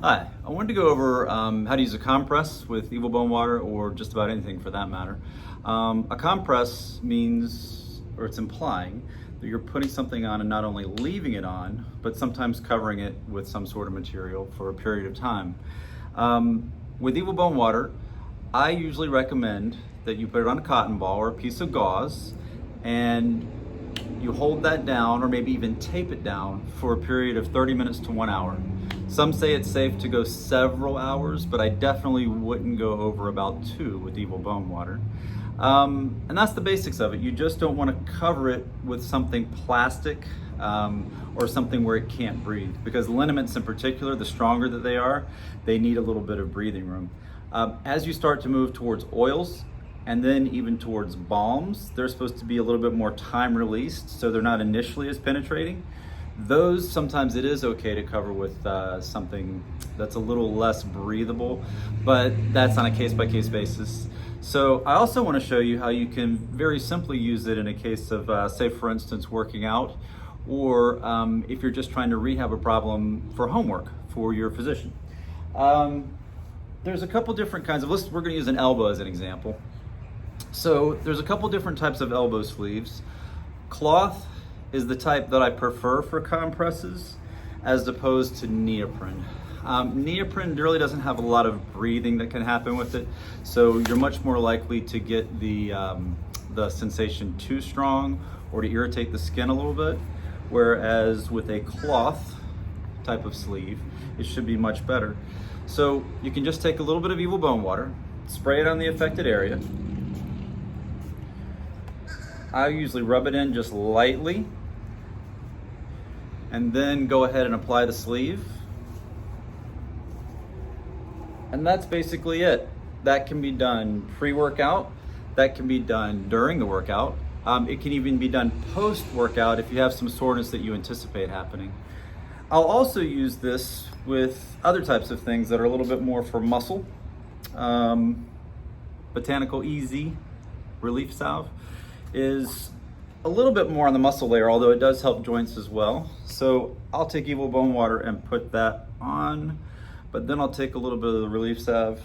Hi, I wanted to go over how to use a compress with Evil Bone water, or just about anything for that matter. A compress means, or it's implying, that you're putting something on and not only leaving it on, but sometimes covering it with some sort of material for a period of time. With Evil Bone water, I usually recommend that you put it on a cotton ball or a piece of gauze, and you hold that down, or maybe even tape it down for a period of 30 minutes to 1 hour. Some say it's safe to go several hours, but I definitely wouldn't go over about 2 with Evil Bone water. And that's the basics of it. You just don't want to cover it with something plastic or something where it can't breathe, because liniments in particular, the stronger that they need a little bit of breathing room. As you start to move towards oils, and then even towards balms, they're supposed to be a little bit more time released, so they're not initially as penetrating. Those, sometimes it is okay to cover with something that's a little less breathable, but that's on a case-by-case basis. So I also want to show you how you can very simply use it in a case of, say for instance, working out, or if you're just trying to rehab a problem for homework for your physician. There's a couple different kinds of, we're going to use an elbow as an example. So there's a couple different types of elbow sleeves. Cloth is the type that I prefer for compresses, as opposed to neoprene. Neoprene really doesn't have a lot of breathing that can happen with it, so you're much more likely to get the sensation too strong or to irritate the skin a little bit, whereas with a cloth type of sleeve, it should be much better. So you can just take a little bit of Evil Bone water, spray it on the affected area. I usually rub it in just lightly, and then go ahead and apply the sleeve. And that's basically it. That can be done pre-workout, that can be done during the workout. It can even be done post-workout if you have some soreness that you anticipate happening. I'll also use this with other types of things that are a little bit more for muscle. Botanical Easy Relief Salve is a little bit more on the muscle layer, although it does help joints as well. So I'll take Evil Bone water and put that on, but then I'll take a little bit of the relief salve.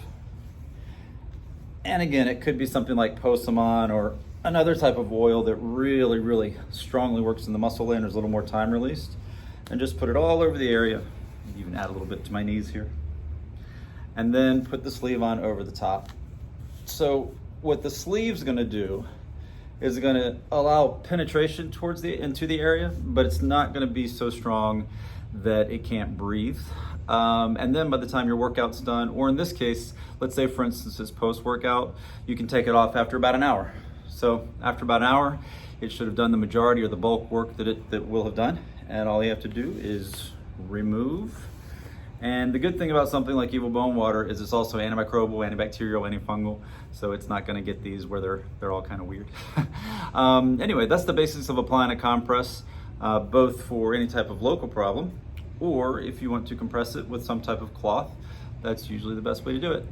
And again, it could be something like Posemon or another type of oil that really, really strongly works in the muscle layer and there's a little more time released. And just put it all over the area. Even add a little bit to my knees here. And then put the sleeve on over the top. So what the sleeve's gonna do is going to allow penetration into the area, but it's not going to be so strong that it can't breathe. And then by the time your workout's done, or in this case, let's say for instance it's post-workout, you can take it off after about an hour. So after about an hour, it should have done the majority or the bulk work that it will have done, and all you have to do is remove. And the good thing about something like Evil Bone water is it's also antimicrobial, antibacterial, antifungal, so it's not going to get these where they're all kind of weird. Anyway, that's the basics of applying a compress, both for any type of local problem, or if you want to compress it with some type of cloth, that's usually the best way to do it.